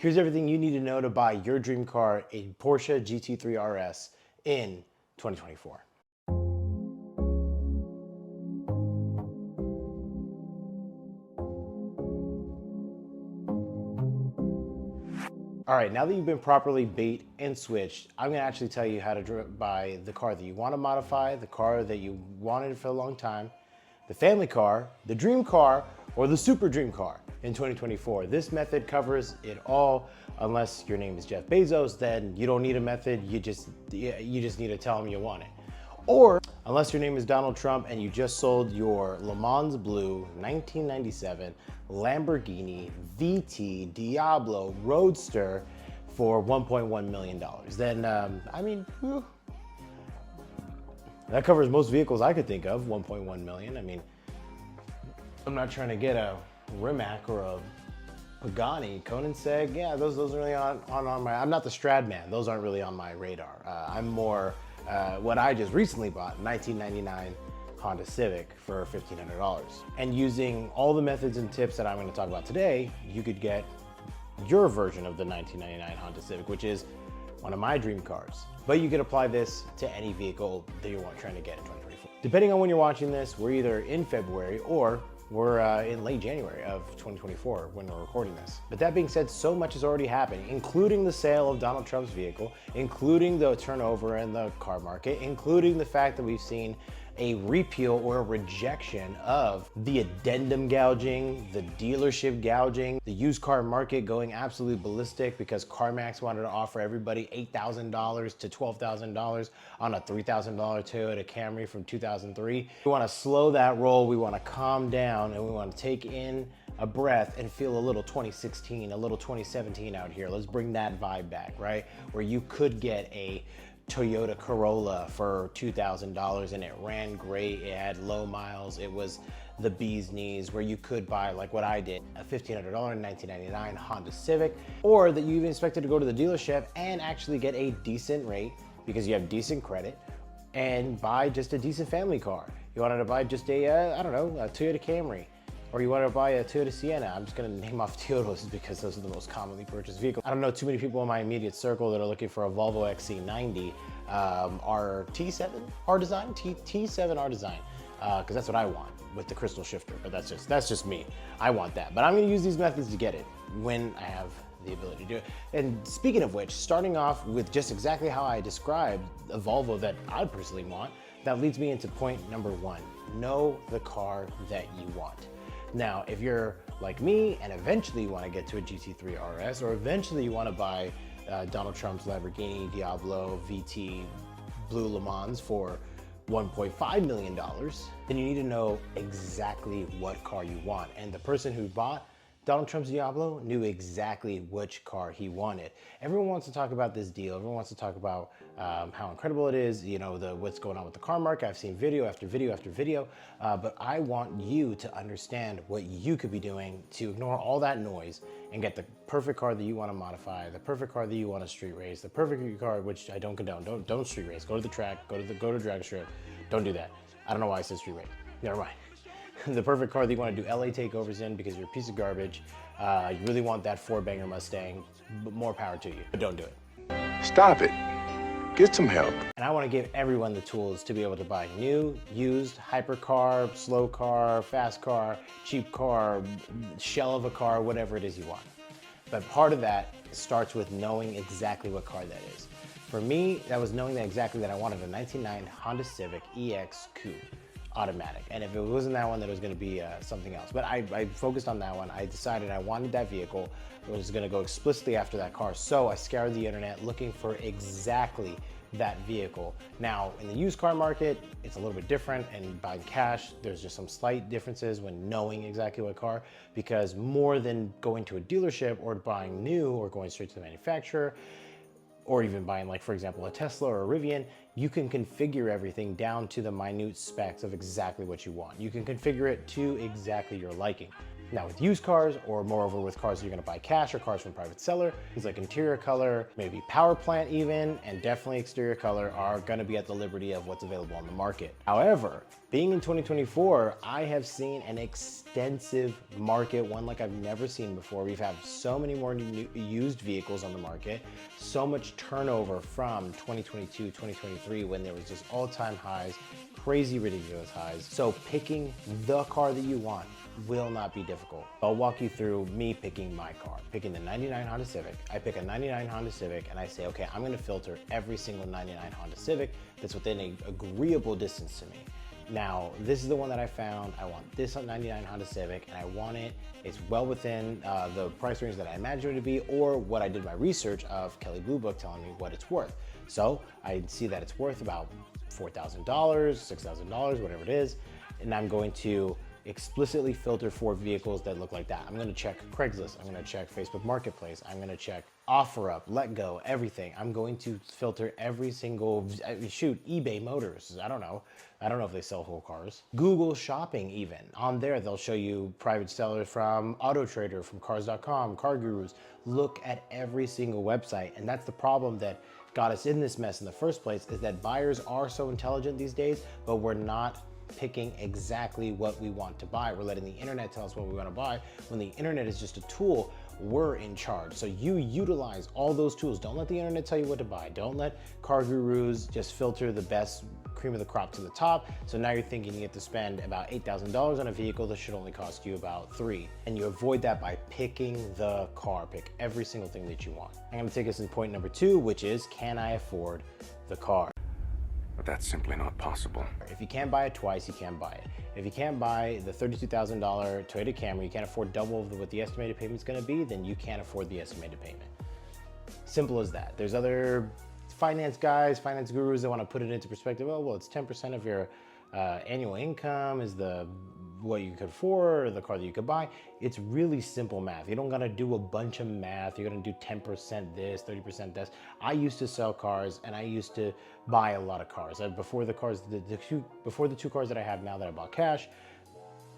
Here's everything you need to know to buy your dream car, a Porsche GT3 RS in 2024. All right, now that you've been properly bait and switched, I'm gonna actually tell you how to buy the car that you wanna modify, the car that you wanted for a long time, the family car, the dream car, or the super dream car in 2024. This method covers it all. Unless your name is Jeff Bezos, then you don't need a method, you just need to tell them you want it. Or unless your name is Donald Trump and you just sold your Le Mans Blue 1997 Lamborghini VT Diablo Roadster for $1.1 million. Then, I mean, whew, that covers most vehicles I could think of, 1.1 million. I mean, I'm not trying to get a Rimac or a Pagani, Koenigsegg. Yeah, those are really on my, I'm not the Strad man. Those aren't really on my radar. I'm more what I just recently bought, 1999 Honda Civic for $1,500. And using all the methods and tips that I'm going to talk about today, you could get your version of the 1999 Honda Civic, which is one of my dream cars. But you could apply this to any vehicle that you're trying to get in 2024. Depending on when you're watching this, we're either in February or we're in late January of 2024 when we're recording this. But that being said, so much has already happened, including the sale of Donald Trump's vehicle, including the turnover in the car market, including the fact that we've seen a repeal or a rejection of the addendum gouging, the dealership gouging, the used car market going absolutely ballistic because CarMax wanted to offer everybody $8,000 to $12,000 on a $3,000 Toyota Camry from 2003. We want to slow that roll, we want to calm down, and we want to take in a breath and feel a little 2016, a little 2017 out here. Let's bring that vibe back, right? Where you could get a Toyota Corolla for $2,000 and it ran great, it had low miles, it was the bee's knees, where you could buy, like what I did, a $1,500 1999 Honda Civic, or that you even expected to go to the dealership and actually get a decent rate because you have decent credit and buy just a decent family car. You wanted to buy just a, I don't know, a Toyota Camry, or you want to buy a Toyota Sienna. I'm just going to name off Toyotas because those are the most commonly purchased vehicles. I don't know too many people in my immediate circle that are looking for a Volvo XC90 R T7 R design, T7 R design, because that's what I want with the crystal shifter. But that's just me. I want that. But I'm going to use these methods to get it when I have the ability to do it. And speaking of which, starting off with just exactly how I described a Volvo that I personally want, that leads me into point number one. Know the car that you want. Now, if you're like me and eventually you want to get to a GT3 RS, or eventually you want to buy Donald Trump's Lamborghini Diablo VT Blue Le Mans for $1.5 million, then you need to know exactly what car you want. And the person who bought Donald Trump's Diablo knew exactly which car he wanted. Everyone wants to talk about this deal. Everyone wants to talk about how incredible it is, you know, what's going on with the car market. I've seen video after video after video, but I want you to understand what you could be doing to ignore all that noise and get the perfect car that you want to modify, the perfect car that you want to street race, the perfect car, which I don't condone. Don't street race. Go to the track, go to drag strip. Don't do that. I don't know why I said street race. Never mind. The perfect car that you want to do LA takeovers in because you're a piece of garbage. You really want that four-banger Mustang, but more power to you, but don't do it. Stop it. Get some help. And I want to give everyone the tools to be able to buy new, used, hypercar, slow car, fast car, cheap car, shell of a car, whatever it is you want. But part of that starts with knowing exactly what car that is. For me, that was knowing that exactly that I wanted a 1999 Honda Civic EX Coupe. Automatic. And if it wasn't that one, then it was going to be something else. But I focused on that one. I decided I wanted that vehicle. I was going to go explicitly after that car. So I scoured the internet looking for exactly that vehicle. Now, in the used car market, it's a little bit different, and buying cash, there's just some slight differences when knowing exactly what car, because more than going to a dealership or buying new or going straight to the manufacturer, or even buying, like, for example, a Tesla or a Rivian, you can configure everything down to the minute specs of exactly what you want. You can configure it to exactly your liking. Now with used cars, or moreover with cars that you're gonna buy cash or cars from private seller, things like interior color, maybe power plant even, and definitely exterior color are gonna be at the liberty of what's available on the market. However, being in 2024, I have seen an extensive market, one like I've never seen before. We've had so many more new used vehicles on the market, so much turnover from 2022, 2023, when there was just all-time highs, crazy ridiculous highs. So picking the car that you want will not be difficult. I'll walk you through me picking my car, picking the 99 Honda Civic. I pick a 99 Honda Civic and I say, okay, I'm gonna filter every single 99 Honda Civic that's within an agreeable distance to me. Now, this is the one that I found. I want this 99 Honda Civic and I want it. It's well within the price range that I imagined it to be, or what I did my research of Kelley Blue Book telling me what it's worth. So I see that it's worth about $4,000, $6,000, whatever it is. And I'm going to explicitly filter for vehicles that look like that. I'm gonna check Craigslist, I'm gonna check Facebook Marketplace, I'm gonna check OfferUp, Letgo, everything. I'm going to filter every single, shoot, eBay Motors, I don't know if they sell whole cars. Google Shopping even. On there, they'll show you private sellers from Auto Trader, from Cars.com, Car Gurus. Look at every single website, and that's the problem that got us in this mess in the first place, is that buyers are so intelligent these days, but we're not picking exactly what we want to buy. We're letting the internet tell us what we want to buy, when the internet is just a tool. We're in charge. So you utilize all those tools. Don't let the internet tell you what to buy. Don't let Car Gurus just filter the best cream of the crop to the top. So now you're thinking you get to spend about $8,000 on a vehicle that should only cost you about $3,000. And you avoid that by picking the car. Pick every single thing that you want. I'm gonna take us to point number 2, which is, can I afford the car? But that's simply not possible. If you can't buy it twice, you can't buy it. If you can't buy the $32,000 Toyota Camry, you can't afford double of what the estimated payment's gonna be, then you can't afford the estimated payment. Simple as that. There's other finance guys, finance gurus that wanna put it into perspective. Oh, well, it's 10% of your annual income is what you could afford, or the car that you could buy. It's really simple math. You don't gotta do a bunch of math. You're gonna do 10% this, 30% this. I used to sell cars and I used to buy a lot of cars. Before the two cars that I have now that I bought cash,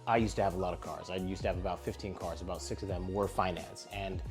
I used to have a lot of cars. I used to have about 15 cars, about 6 of them were financed, and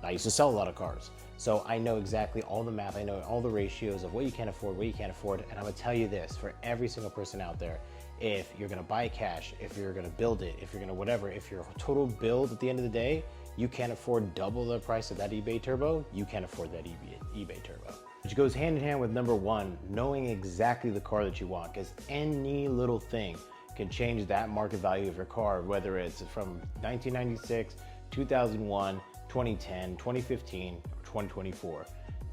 I used to sell a lot of cars. So I know exactly all the math, I know all the ratios of what you can afford, what you can't afford, and I'm gonna tell you this, for every single person out there, if you're gonna buy cash, if you're gonna build it, if you're gonna whatever, if your total build at the end of the day, you can't afford double the price of that eBay Turbo, you can't afford that eBay Turbo. Which goes hand in hand with number 1, knowing exactly the car that you want, because any little thing can change that market value of your car, whether it's from 1996, 2001, 2010, 2015, 2024,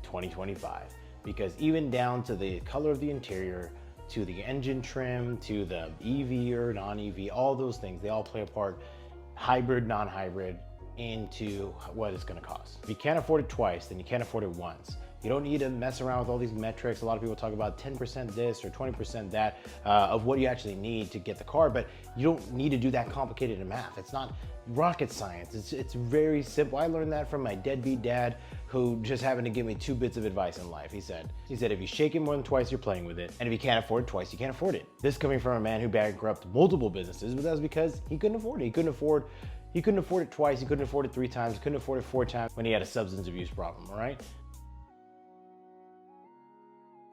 2025. Because even down to the color of the interior, to the engine trim, to the EV or non-EV, all those things, they all play a part, hybrid, non-hybrid, into what it's gonna cost. If you can't afford it twice, then you can't afford it once. You don't need to mess around with all these metrics. A lot of people talk about 10% this or 20% that of what you actually need to get the car, but you don't need to do that complicated in math. It's not rocket science. It's very simple. I learned that from my deadbeat dad, who just happened to give me 2 bits of advice in life. He said, if you shake it more than twice, you're playing with it. And if you can't afford it twice, you can't afford it. This coming from a man who bankrupted multiple businesses, but that was because he couldn't afford it. He couldn't afford it twice, he couldn't afford it 3 times, he couldn't afford it 4 times when he had a substance abuse problem, all right?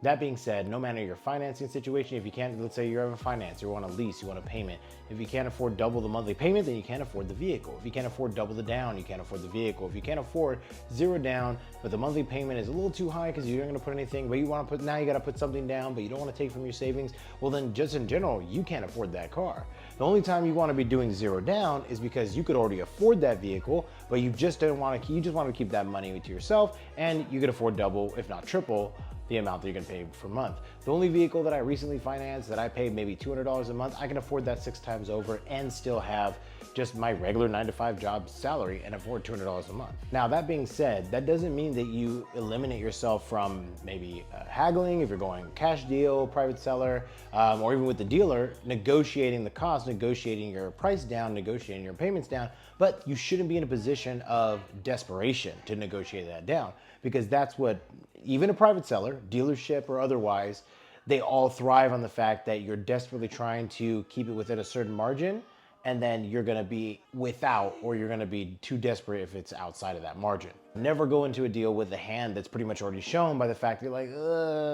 That being said, no matter your financing situation, if you can't, let's say you're having finance, you want a lease, you want a payment. If you can't afford double the monthly payment, then you can't afford the vehicle. If you can't afford double the down, you can't afford the vehicle. If you can't afford 0 down, but the monthly payment is a little too high because you're gonna put anything, but you wanna put, now you gotta put something down, but you don't wanna take from your savings, well then just in general, you can't afford that car. The only time you wanna be doing 0 down is because you could already afford that vehicle, but you just don't wanna, you just wanna keep that money to yourself, and you could afford double, if not triple, the amount that you're gonna pay per month. The only vehicle that I recently financed that I paid maybe $200 a month, I can afford that 6 times over and still have just my regular 9-to-5 job salary and afford $200 a month. Now, that being said, that doesn't mean that you eliminate yourself from maybe haggling if you're going cash deal, private seller, or even with the dealer, negotiating the cost, negotiating your price down, negotiating your payments down, but you shouldn't be in a position of desperation to negotiate that down, because that's what, even a private seller, dealership or otherwise, they all thrive on the fact that you're desperately trying to keep it within a certain margin and then you're gonna be without, or you're gonna be too desperate if it's outside of that margin. Never go into a deal with the hand that's pretty much already shown by the fact that you're like,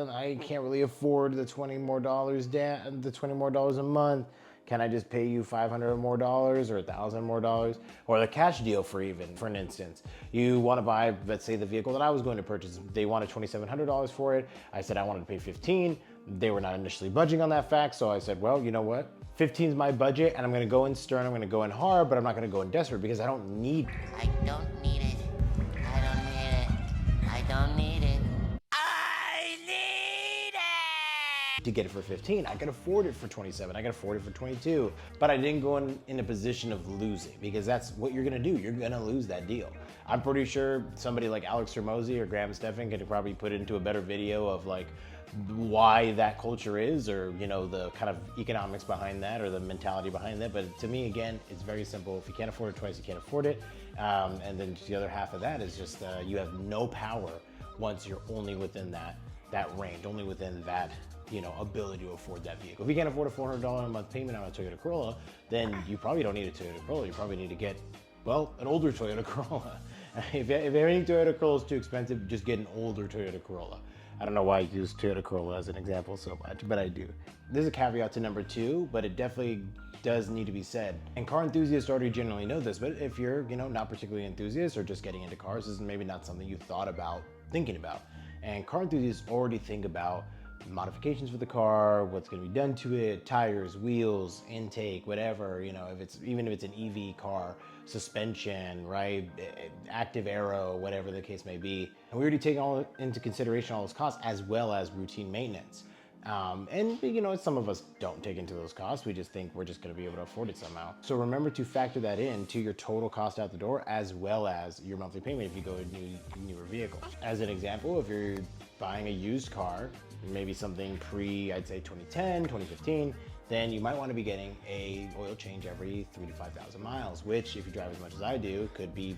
I can't really afford the $20 more the $20 more a month. Can I just pay you $500 more or $1,000 more? Or the cash deal for an instance. You want to buy, let's say the vehicle that I was going to purchase, they wanted $2,700 for it. I said I wanted to pay 15. They were not initially budging on that fact, so I said, well, you know what? 15 is my budget, and I'm gonna go in stern, I'm gonna go in hard, but I'm not gonna go in desperate because I don't need it. I don't need it. I don't need it. I don't need it. I need it! To get it for 15, I could afford it for 27, I could afford it for 22, but I didn't go in a position of losing, because that's what you're gonna do. You're gonna lose that deal. I'm pretty sure somebody like Alex Hormozy or Graham Stephan could probably put into a better video of like why that culture is, or you know, the kind of economics behind that or the mentality behind that. But to me, again, it's very simple. If you can't afford it twice, you can't afford it. And then the other half of that is just you have no power once you're only within that range, only within that, you know, ability to afford that vehicle. If you can't afford a $400 a month payment on a Toyota Corolla, then you probably don't need a Toyota Corolla. You probably need to get, well, an older Toyota Corolla. If any Toyota Corolla is too expensive, just get an older Toyota Corolla. I don't know why I use Toyota Corolla as an example so much, but I do. There's a caveat to number 2, but it definitely does need to be said. And car enthusiasts already generally know this, but if you're, you know, not particularly enthusiast or just getting into cars, this is maybe not something you thought about thinking about. And car enthusiasts already think about modifications for the car, what's going to be done to it, tires, wheels, intake, whatever, you know, even if it's an EV car, suspension, right, active aero, whatever the case may be. And we already take all into consideration all those costs, as well as routine maintenance. And you know, some of us don't take into those costs. We just think we're just going to be able to afford it somehow. So remember to factor that in to your total cost out the door, as well as your monthly payment if you go a newer vehicle. As an example, if you're buying a used car, maybe something I'd say 2010, 2015, then you might want to be getting a oil change every 3,000 to 5,000 miles, which if you drive as much as I do, could be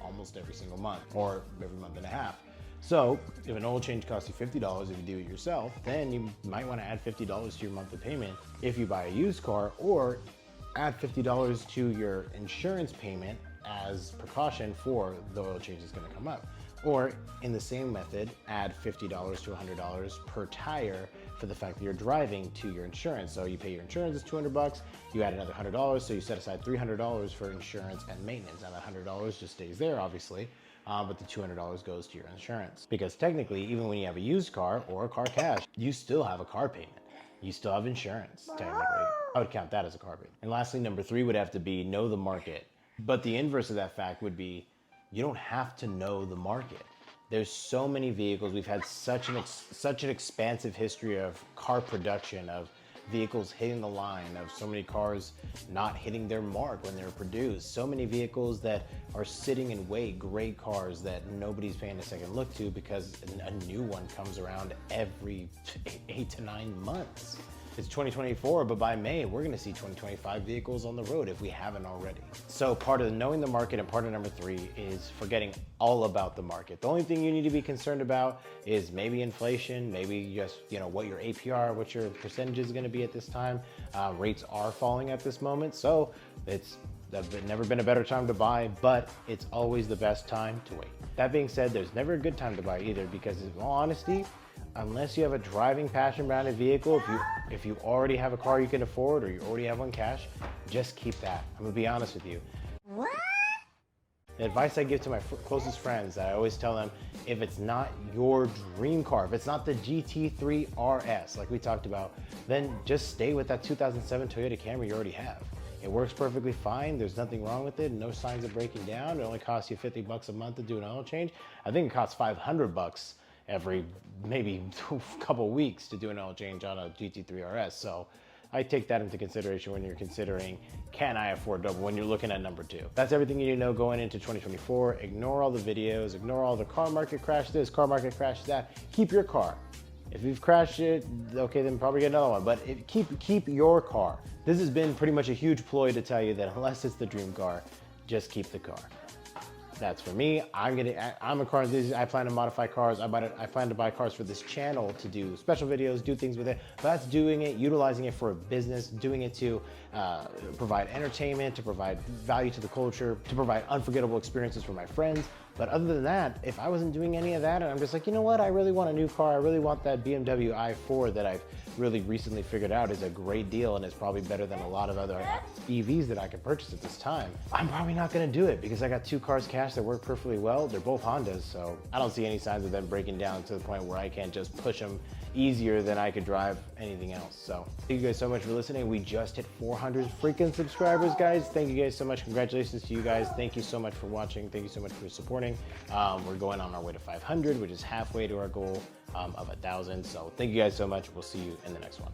almost every single month or every month and a half. So if an oil change costs you $50 if you do it yourself, then you might want to add $50 to your monthly payment if you buy a used car, or add $50 to your insurance payment as precaution for the oil change that's going to come up. Or in the same method, add $50 to $100 per tire for the fact that you're driving to your insurance. So you pay your insurance, it's $200, you add another $100, so you set aside $300 for insurance and maintenance. Now that $100 just stays there, obviously, but the $200 goes to your insurance. Because technically, even when you have a used car or a car cash, you still have a car payment. You still have insurance, technically. I would count that as a car payment. And lastly, number 3 would have to be know the market. But the inverse of that fact would be, you don't have to know the market. There's so many vehicles. We've had such an expansive history of car production, of vehicles hitting the line, of so many cars not hitting their mark when they're produced. So many vehicles that are sitting in wait, great cars that nobody's paying a second look to because a new one comes around every 8 to 9 months. It's 2024, but by May, we're gonna see 2025 vehicles on the road if we haven't already. So part of knowing the market and part of number 3 is forgetting all about the market. The only thing you need to be concerned about is maybe inflation, maybe just, you know, what your APR, what your percentage is gonna be at this time. Rates are falling at this moment, so it's never been a better time to buy, but it's always the best time to wait. That being said, there's never a good time to buy either, because in all honesty, unless you have a driving passion behind a vehicle, if you already have a car you can afford or you already have one cash, just keep that. I'm gonna be honest with you. What? The advice I give to my closest friends, I always tell them, if it's not your dream car, if it's not the GT3 RS like we talked about, then just stay with that 2007 Toyota Camry you already have. It works perfectly fine. There's nothing wrong with it. No signs of breaking down. It only costs you $50 a month to do an oil change. I think it costs $500 every maybe couple weeks to do an oil change on a GT3 RS. So I take that into consideration when you're considering, can I afford double, when you're looking at number 2. That's everything you need to know going into 2024. Ignore all the videos, ignore all the car market crash this, car market crash that. Keep your car. If you've crashed it, okay, then probably get another one, but keep your car. This has been pretty much a huge ploy to tell you that unless it's the dream car, just keep the car. That's for me. I'm a car enthusiast. I plan to modify cars. I plan to buy cars for this channel to do special videos, do things with it. But that's doing it, utilizing it for a business, doing it to provide entertainment, to provide value to the culture, to provide unforgettable experiences for my friends. But other than that, if I wasn't doing any of that and I'm just like, you know what, I really want a new car, I really want that BMW i4 that I've really recently figured out is a great deal and is probably better than a lot of other EVs that I could purchase at this time, I'm probably not gonna do it because I got 2 cars cash that work perfectly well. They're both Hondas, so I don't see any signs of them breaking down to the point where I can't just push them easier than I could drive anything else. So thank you guys so much for listening. We just hit 400 freaking subscribers, guys. Thank you guys so much. Congratulations to you guys. Thank you so much for watching. Thank you so much for supporting. We're going on our way to 500, which is halfway to our goal of 1,000. So thank you guys so much. We'll see you in the next one.